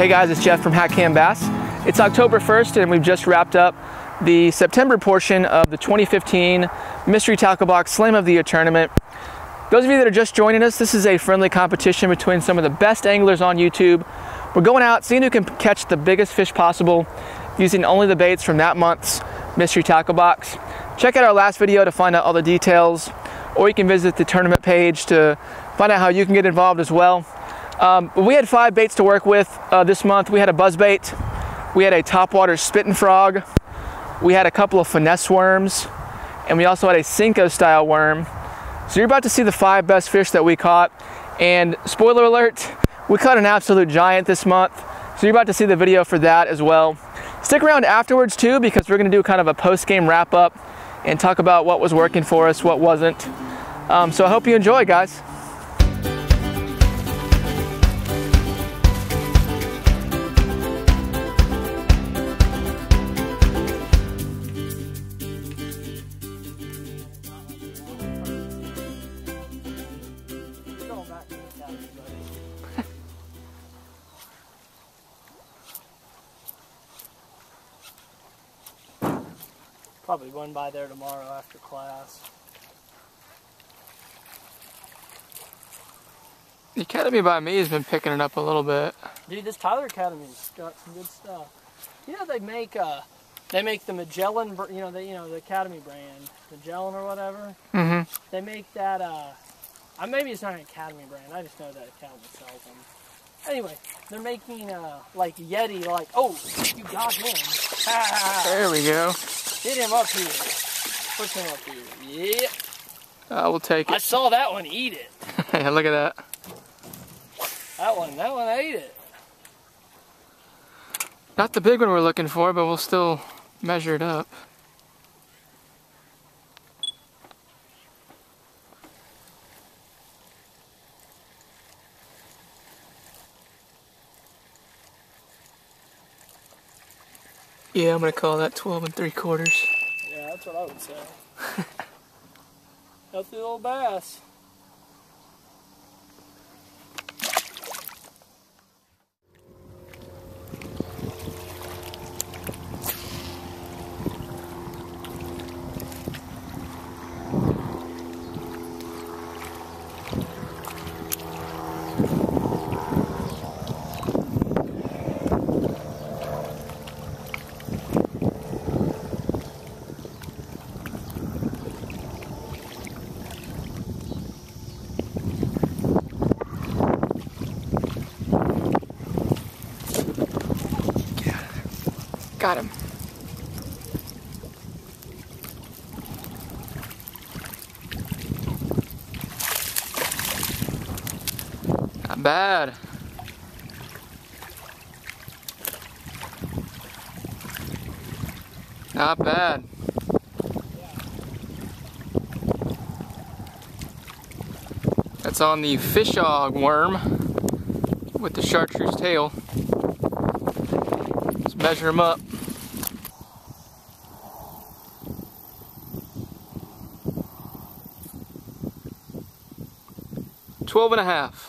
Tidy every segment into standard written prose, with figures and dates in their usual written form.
Hey guys, it's Jeff from HatCamBass. It's October 1st and we've just wrapped up the September portion of the 2015 Mystery Tackle Box Slam of the Year tournament. Those of you that are just joining us, this is a friendly competition between some of the best anglers on YouTube. We're going out, seeing who can catch the biggest fish possible using only the baits from that month's Mystery Tackle Box. Check out our last video to find out all the details, or you can visit the tournament page to find out how you can get involved as well. We had 5 baits to work with this month. We had a buzzbait, we had a topwater spitting frog, we had a couple of finesse worms, and we also had a Cinco style worm. So you're about to see the 5 best fish that we caught. And spoiler alert, we caught an absolute giant this month. So you're about to see the video for that as well. Stick around afterwards too, because we're gonna do kind of a post-game wrap up and talk about what was working for us, what wasn't. So I hope you enjoy, guys. Probably going by there tomorrow after class. The academy by me has been picking it up a little bit. Dude, this Tyler Academy's got some good stuff. You know they make the Magellan, the Academy brand, Magellan or whatever. Mm-hmm. They make that. Maybe it's not an Academy brand. I just know that Academy sells them. Anyway, they're making like Yeti. Like, oh, you got him. There we go. Get him up here. Push him up here. Yeah. We'll take it. I saw that one eat it. Yeah, look at that. That one ate it. Not the big one we're looking for, but we'll still measure it up. Yeah, I'm gonna call that 12 3/4. Yeah, that's what I would say. Healthy little bass. Got him. Not bad. Not bad. That's on the fishhog worm with the chartreuse tail. Let's measure him up. $12 1/2.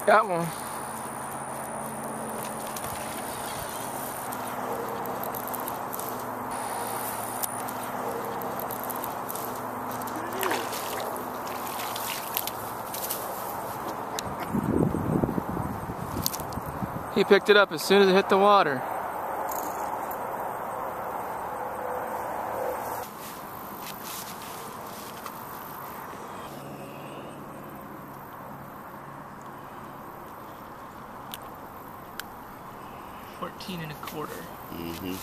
Got one. He picked it up as soon as it hit the water. $14 1/4. Mm-hmm.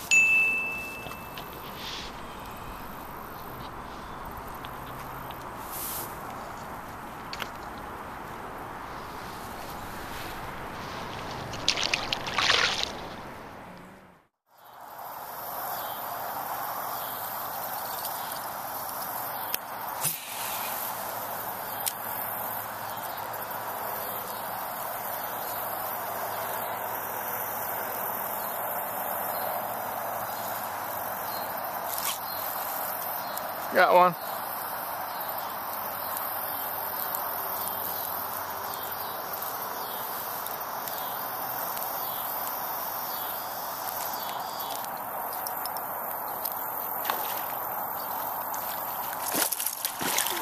Got one.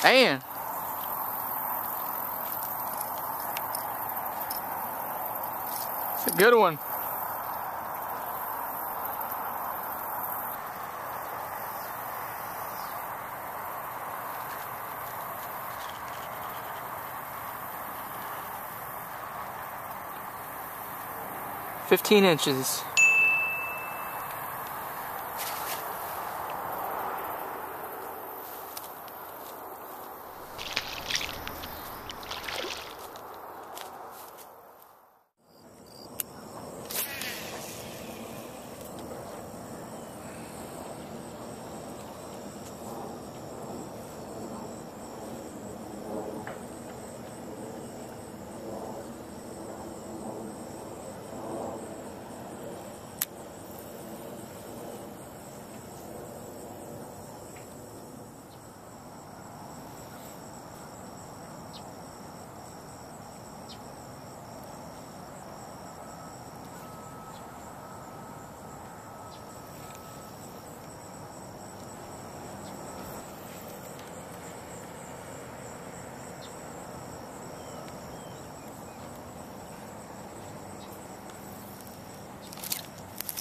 Man. It's a good one. "15 inches.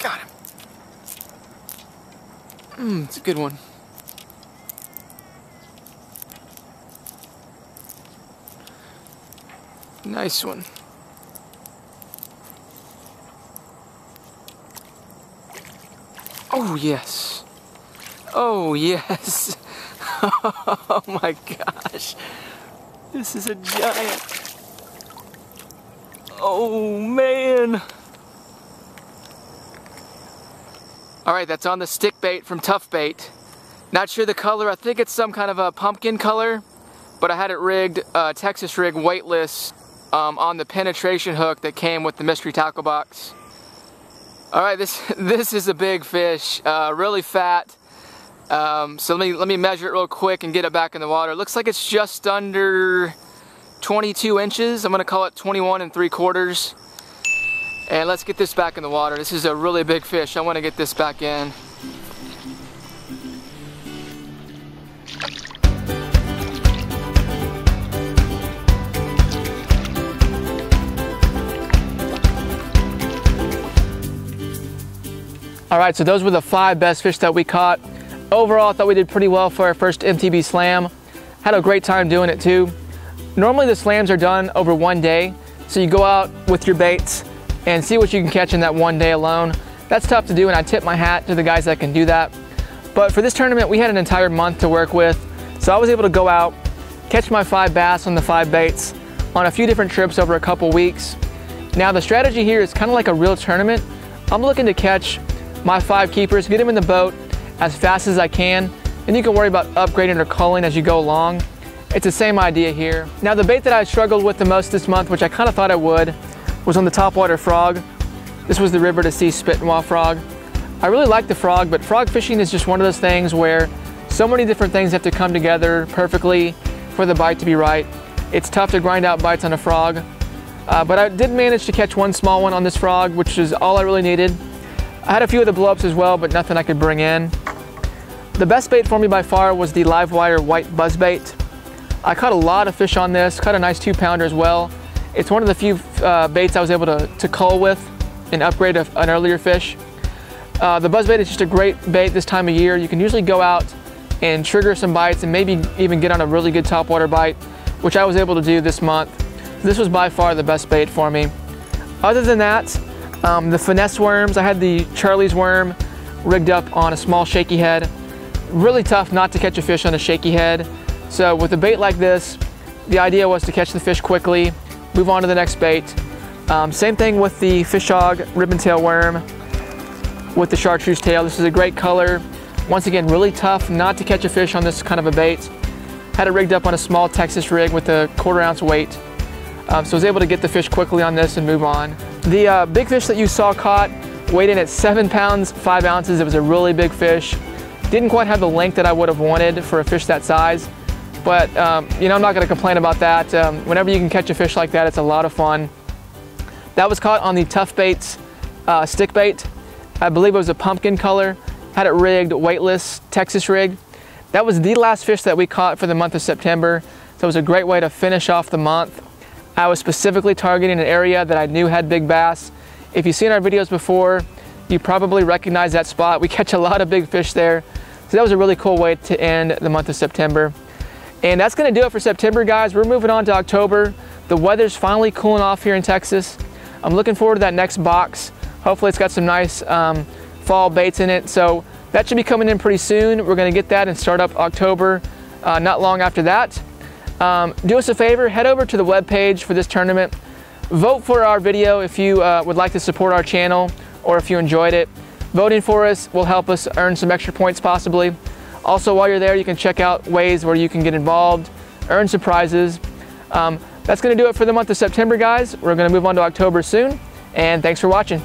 Got him. It's a good one. Nice one. Oh yes. Oh yes. Oh my gosh. This is a giant. Oh man. Alright, that's on the stick bait from Tough Bait. Not sure the color, I think it's some kind of a pumpkin color, but I had it rigged, Texas rig weightless, on the penetration hook that came with the mystery tackle box. Alright, this is a big fish, really fat. So let me measure it real quick and get it back in the water. It looks like it's just under 22 inches. I'm gonna call it 21 3/4. And let's get this back in the water. This is a really big fish. I want to get this back in. All right, so those were the 5 best fish that we caught. Overall, I thought we did pretty well for our first MTB slam. Had a great time doing it too. Normally the slams are done over one day. So you go out with your baits and see what you can catch in that one day alone. That's tough to do, and I tip my hat to the guys that can do that. But for this tournament, we had an entire month to work with. So I was able to go out, catch my 5 bass on the 5 baits on a few different trips over a couple weeks. Now the strategy here is kind of like a real tournament. I'm looking to catch my 5 keepers, get them in the boat as fast as I can, and you can worry about upgrading or culling as you go along. It's the same idea here. Now the bait that I struggled with the most this month, which I kind of thought I would, was on the topwater frog. This was the River to Sea Spit and Wah frog. I really like the frog, but frog fishing is just one of those things where so many different things have to come together perfectly for the bite to be right. It's tough to grind out bites on a frog, but I did manage to catch one small one on this frog, which is all I really needed. I had a few of the blow-ups as well, but nothing I could bring in. The best bait for me by far was the live wire white buzzbait. I caught a lot of fish on this, caught a nice 2-pounder as well. It's one of the few baits I was able to cull with and upgrade an earlier fish. The buzzbait is just a great bait this time of year. You can usually go out and trigger some bites and maybe even get on a really good topwater bite, which I was able to do this month. This was by far the best bait for me. Other than that, the finesse worms, I had the Charlie's worm rigged up on a small shaky head. Really tough not to catch a fish on a shaky head. So with a bait like this, the idea was to catch the fish quickly, move on to the next bait. Same thing with the fishhog ribbon tail worm with the chartreuse tail. This is a great color. Once again, really tough not to catch a fish on this kind of a bait. Had it rigged up on a small Texas rig with a 1/4 ounce weight. So I was able to get the fish quickly on this and move on. The big fish that you saw caught weighed in at 7 pounds, 5 ounces. It was a really big fish. Didn't quite have the length that I would have wanted for a fish that size, but you know, I'm not going to complain about that. Whenever you can catch a fish like that, it's a lot of fun. That was caught on the Tough Baits stick bait. I believe it was a pumpkin color. Had it rigged, weightless, Texas rig. That was the last fish that we caught for the month of September, so it was a great way to finish off the month. I was specifically targeting an area that I knew had big bass. If you've seen our videos before, you probably recognize that spot. We catch a lot of big fish there. So that was a really cool way to end the month of September. And that's gonna do it for September, guys. We're moving on to October. The weather's finally cooling off here in Texas. I'm looking forward to that next box. Hopefully it's got some nice fall baits in it. So that should be coming in pretty soon. We're gonna get that and start up October not long after that. Do us a favor, head over to the webpage for this tournament. Vote for our video if you would like to support our channel or if you enjoyed it. Voting for us will help us earn some extra points possibly. Also, while you're there, you can check out ways where you can get involved, earn some prizes. That's gonna do it for the month of September, guys. We're gonna move on to October soon, and thanks for watching.